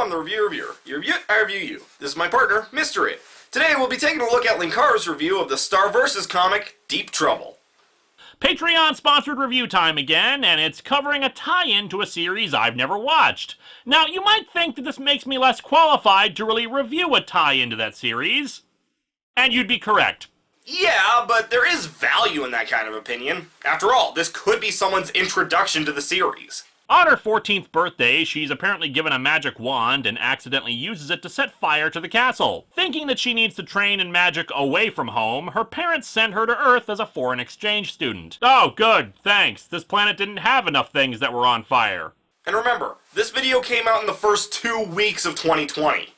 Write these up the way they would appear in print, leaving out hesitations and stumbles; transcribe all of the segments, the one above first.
I'm the reviewer. You review it, I review you. This is my partner, Mr. It. Today we'll be taking a look at Linkar's review of the Star Vs. comic, Deep Trouble. Patreon-sponsored review time again, and it's covering a tie-in to a series I've never watched. Now, you might think that this makes me less qualified to really review a tie-in to that series. And you'd be correct. Yeah, but there is value in that kind of opinion. After all, this could be someone's introduction to the series. On her 14th birthday, she's apparently given a magic wand and accidentally uses it to set fire to the castle. Thinking that she needs to train in magic away from home, her parents send her to Earth as a foreign exchange student. Oh, good, thanks. This planet didn't have enough things that were on fire. And remember, this video came out in the first 2 weeks of 2020.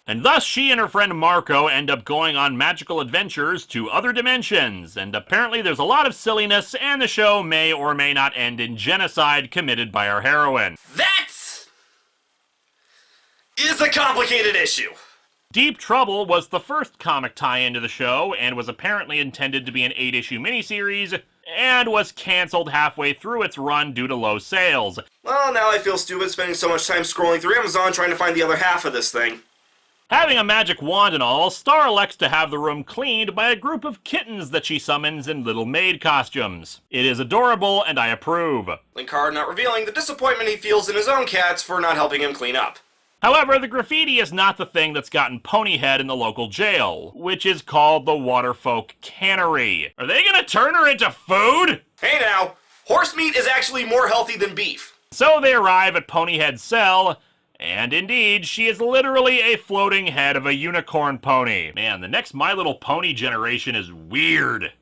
And thus she and her friend Marco end up going on magical adventures to other dimensions, and apparently there's a lot of silliness, and the show may or may not end in genocide committed by our heroine. That is a complicated issue. Deep Trouble was the first comic tie-in to the show, and was apparently intended to be an 8-issue miniseries, and was cancelled halfway through its run due to low sales. Well, now I feel stupid spending so much time scrolling through Amazon trying to find the other half of this thing. Having a magic wand and all, Star elects to have the room cleaned by a group of kittens that she summons in little maid costumes. It is adorable, and I approve. Linkar not revealing the disappointment he feels in his own cats for not helping him clean up. However, the graffiti is not the thing that's gotten Ponyhead in the local jail, which is called the Waterfolk Cannery. Are they gonna turn her into food? Hey now, horse meat is actually more healthy than beef. So they arrive at Ponyhead's cell, and indeed, she is literally a floating head of a unicorn pony. Man, the next My Little Pony generation is weird.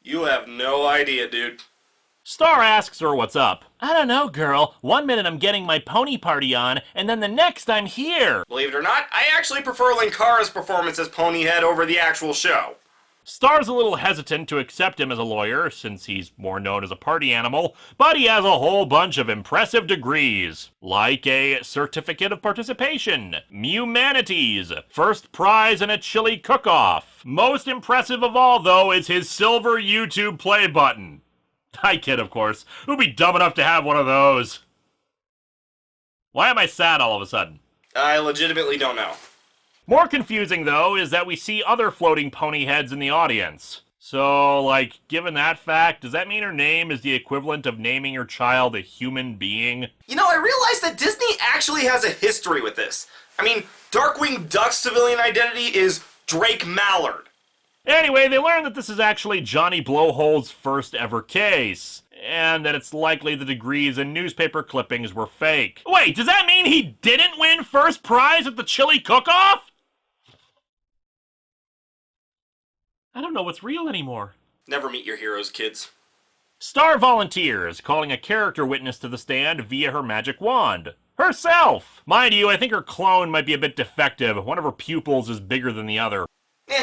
You have no idea, dude. Star asks her what's up. I don't know, girl. One minute I'm getting my pony party on, and then the next I'm here. Believe it or not, I actually prefer Linkar's performance as Ponyhead over the actual show. Star's a little hesitant to accept him as a lawyer, since he's more known as a party animal, but he has a whole bunch of impressive degrees, like a Certificate of Participation, Humanities, First Prize in a Chili Cook-Off. Most impressive of all, though, is his silver YouTube play button. I kid, of course. Who'd be dumb enough to have one of those? Why am I sad all of a sudden? I legitimately don't know. More confusing, though, is that we see other floating pony heads in the audience. So, like, given that fact, does that mean her name is the equivalent of naming your child a human being? You know, I realized that Disney actually has a history with this. I mean, Darkwing Duck's civilian identity is Drake Mallard. Anyway, they learn that this is actually Johnny Blowhole's first ever case, and that it's likely the degrees and newspaper clippings were fake. Wait, does that mean he didn't win first prize at the chili cook-off? I don't know what's real anymore. Never meet your heroes, kids. Star volunteers, calling a character witness to the stand via her magic wand. Herself! Mind you, I think her clone might be a bit defective. One of her pupils is bigger than the other.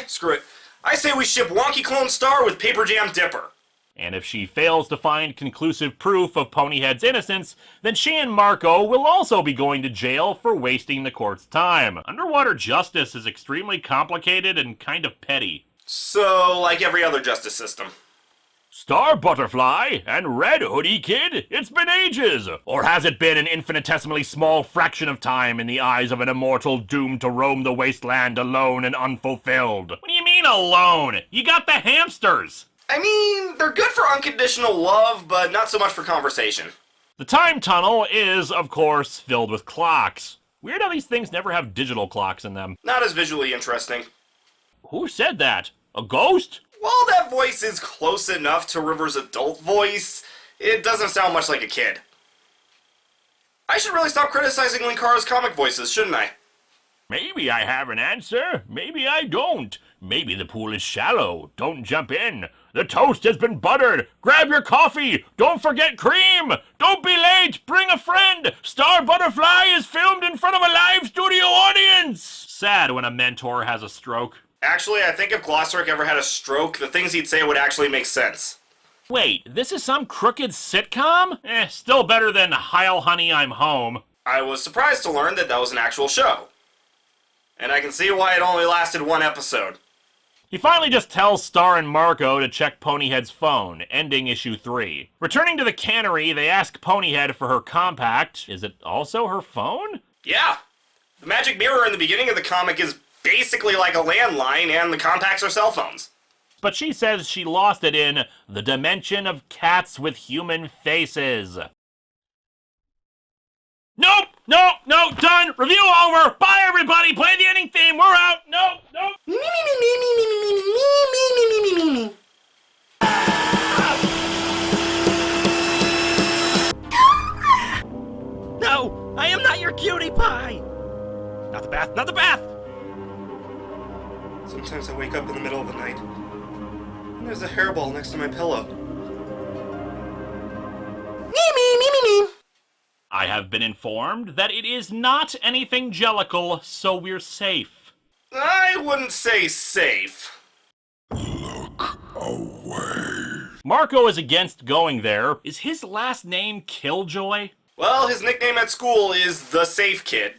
Screw it. I say we ship Wonky Clone Star with Paper Jam Dipper. And if she fails to find conclusive proof of Ponyhead's innocence, then she and Marco will also be going to jail for wasting the court's time. Underwater justice is extremely complicated and kind of petty. So, like every other justice system. Star Butterfly and Red Hoodie Kid, it's been ages! Or has it been an infinitesimally small fraction of time in the eyes of an immortal doomed to roam the wasteland alone and unfulfilled? What do you mean alone? You got the hamsters! I mean, they're good for unconditional love, but not so much for conversation. The time tunnel is, of course, filled with clocks. Weird how these things never have digital clocks in them. Not as visually interesting. Who said that? A ghost? While that voice is close enough to River's adult voice, it doesn't sound much like a kid. I should really stop criticizing Linkar's comic voices, shouldn't I? Maybe I have an answer. Maybe I don't. Maybe the pool is shallow. Don't jump in. The toast has been buttered. Grab your coffee. Don't forget cream. Don't be late. Bring a friend. Star Butterfly is filmed in front of a live studio audience. Sad when a mentor has a stroke. Actually, I think if Glossric ever had a stroke, the things he'd say would actually make sense. Wait, this is some crooked sitcom? Still better than Heil Honey, I'm Home. I was surprised to learn that that was an actual show. And I can see why it only lasted one episode. He finally just tells Star and Marco to check Ponyhead's phone, ending issue 3. Returning to the cannery, they ask Ponyhead for her compact. Is it also her phone? Yeah. The magic mirror in the beginning of the comic is basically like a landline, and the compacts are cell phones. But she says she lost it in the dimension of cats with human faces. Nope! No, done! Review over! Bye, everybody! Play the ending theme! We're out! Nope! No! I am not your cutie pie! Not the bath! Not the bath! Sometimes I wake up in the middle of the night, and there's a hairball next to my pillow. I have been informed that it is not anything jellical, so we're safe. I wouldn't say safe. Look away. Marco is against going there. Is his last name Killjoy? Well, his nickname at school is the Safe Kid.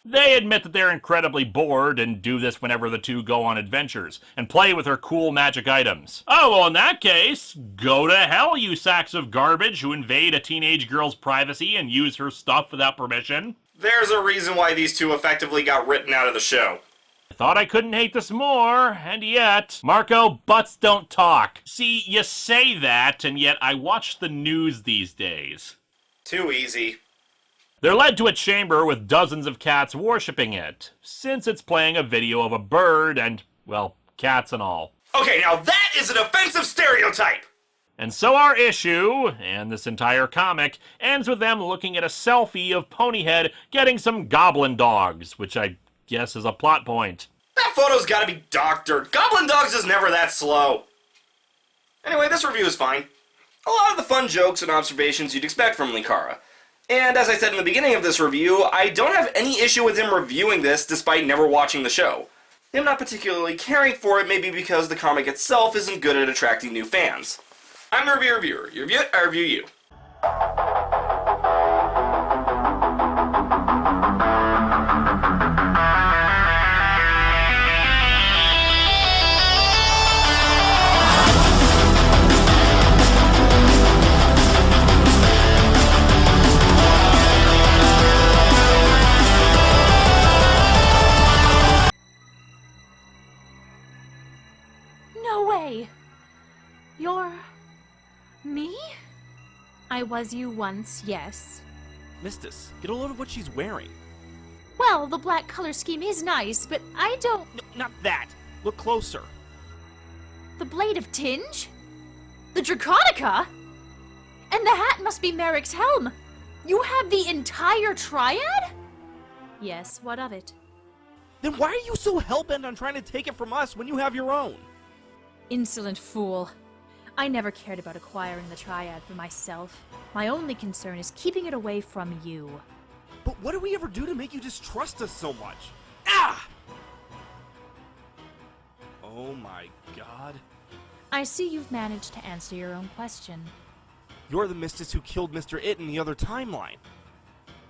They admit that they're incredibly bored and do this whenever the two go on adventures and play with her cool magic items. Oh, well, in that case, go to hell, you sacks of garbage who invade a teenage girl's privacy and use her stuff without permission. There's a reason why these two effectively got written out of the show. I thought I couldn't hate this more, and yet... Marco, butts don't talk. See, you say that, and yet I watch the news these days. Too easy. They're led to a chamber with dozens of cats worshipping it, since it's playing a video of a bird and, well, cats and all. Okay, now that is an offensive stereotype! And so our issue, and this entire comic, ends with them looking at a selfie of Ponyhead getting some goblin dogs, which I guess is a plot point. That photo's gotta be doctored. Goblin Dogs is never that slow. Anyway, this review is fine. A lot of the fun jokes and observations you'd expect from Likara. And as I said in the beginning of this review, I don't have any issue with him reviewing this despite never watching the show. Him not particularly caring for it may be because the comic itself isn't good at attracting new fans. I'm the reviewer. You review it, I review you. You're... me? I was you once, yes. Mystiss, get a load of what she's wearing. Well, the black color scheme is nice, but I don't... No, not that. Look closer. The Blade of Tinge? The Draconica? And the hat must be Merrick's helm. You have the entire triad? Yes, what of it? Then why are you so hellbent on trying to take it from us when you have your own? Insolent fool. I never cared about acquiring the triad for myself. My only concern is keeping it away from you. But what did we ever do to make you distrust us so much? Ah! Oh my god. I see you've managed to answer your own question. You're the Mystiss who killed Mr. It in the other timeline.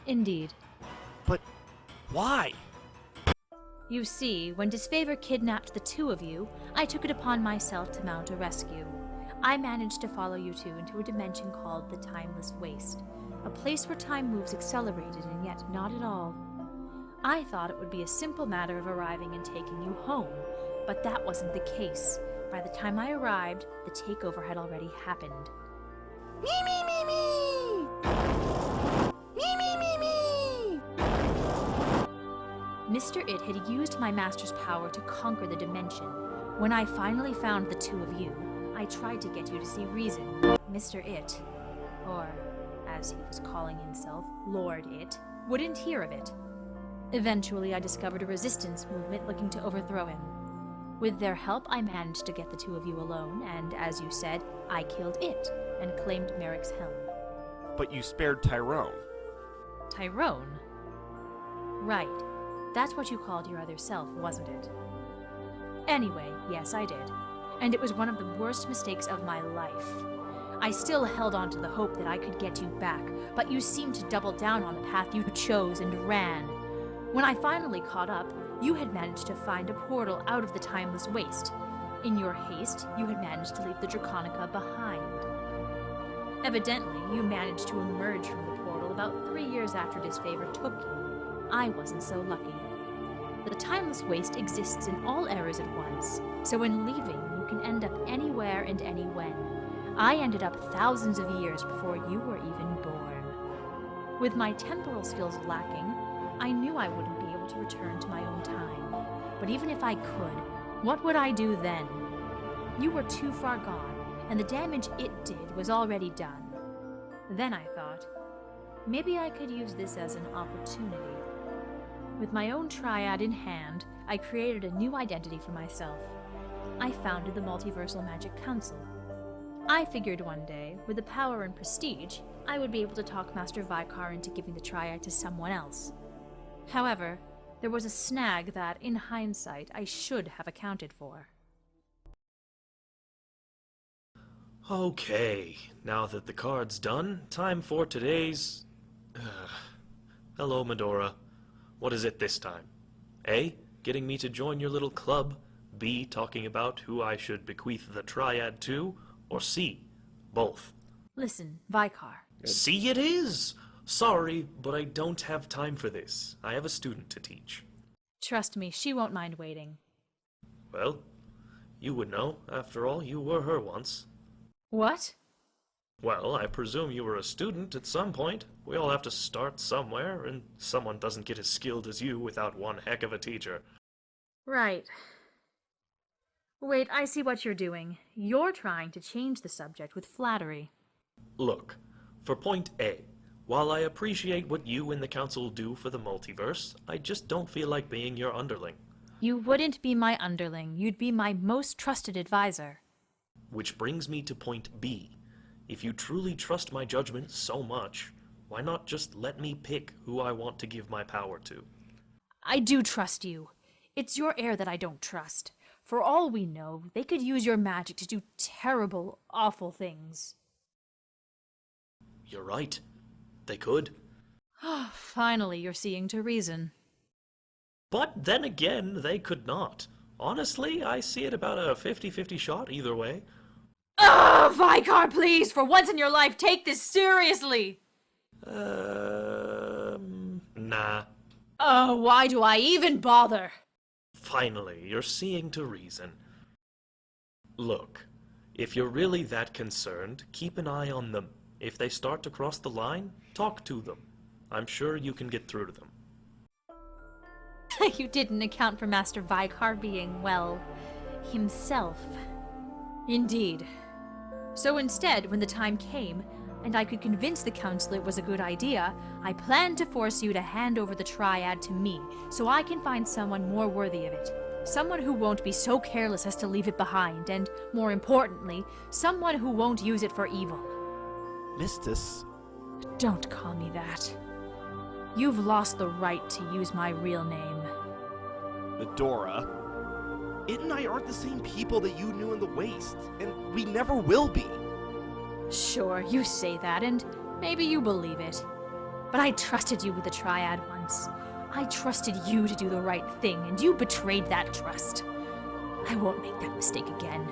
Indeed. But why? You see, when Disfavor kidnapped the two of you, I took it upon myself to mount a rescue. I managed to follow you two into a dimension called the Timeless Waste, a place where time moves accelerated and yet not at all. I thought it would be a simple matter of arriving and taking you home, but that wasn't the case. By the time I arrived, the takeover had already happened. Me, me, me, me! Me, me, me, me! Mr. It had used my master's power to conquer the dimension. When I finally found the two of you, I tried to get you to see reason. Mr. It, or as he was calling himself, Lord It, wouldn't hear of it. Eventually, I discovered a resistance movement looking to overthrow him. With their help, I managed to get the two of you alone, and as you said, I killed It and claimed Merrick's helm. But you spared Tyrone. Tyrone? Right. That's what you called your other self, wasn't it? Anyway, yes, I did. And it was one of the worst mistakes of my life. I still held on to the hope that I could get you back, but you seemed to double down on the path you chose and ran. When I finally caught up, you had managed to find a portal out of the Timeless Waste. In your haste, you had managed to leave the Draconica behind. Evidently, you managed to emerge from the portal about 3 years after Disfavor took you. I wasn't so lucky. The Timeless Waste exists in all eras at once, so in leaving, you can end up anywhere and anywhen. I ended up thousands of years before you were even born. With my temporal skills lacking, I knew I wouldn't be able to return to my own time. But even if I could, what would I do then? You were too far gone, and the damage it did was already done. Then I thought, maybe I could use this as an opportunity. With my own triad in hand, I created a new identity for myself. I founded the Multiversal Magic Council. I figured one day, with the power and prestige, I would be able to talk Master Vikar into giving the triad to someone else. However, there was a snag that, in hindsight, I should have accounted for. Okay, now that the card's done, time for today's... Hello, Medora. What is it this time? A, getting me to join your little club. B, talking about who I should bequeath the triad to. Or C, both. Listen, Vikar. C it is! Sorry, but I don't have time for this. I have a student to teach. Trust me, she won't mind waiting. Well, you would know. After all, you were her once. What? Well, I presume you were a student at some point. We all have to start somewhere, and someone doesn't get as skilled as you without one heck of a teacher. Right. Wait, I see what you're doing. You're trying to change the subject with flattery. Look, for point A, while I appreciate what you and the Council do for the multiverse, I just don't feel like being your underling. You wouldn't be my underling. You'd be my most trusted advisor. Which brings me to point B. If you truly trust my judgment so much, why not just let me pick who I want to give my power to? I do trust you. It's your heir that I don't trust. For all we know, they could use your magic to do terrible, awful things. You're right. They could. Finally, you're seeing to reason. But then again, they could not. Honestly, I see it about a 50-50 shot either way. Ugh, Vikar, please! For once in your life, take this seriously! Nah. Oh, why do I even bother? Finally, you're seeing to reason. Look, if you're really that concerned, keep an eye on them. If they start to cross the line, talk to them. I'm sure you can get through to them. You didn't account for Master Vikar being, well, himself. Indeed. So instead, when the time came, and I could convince the council it was a good idea, I planned to force you to hand over the triad to me, so I can find someone more worthy of it. Someone who won't be so careless as to leave it behind, and, more importantly, someone who won't use it for evil. Mystiss. Don't call me that. You've lost the right to use my real name. Fedora. It and I aren't the same people that you knew in the Waste, and we never will be. Sure, you say that, and maybe you believe it. But I trusted you with the triad once. I trusted you to do the right thing, and you betrayed that trust. I won't make that mistake again.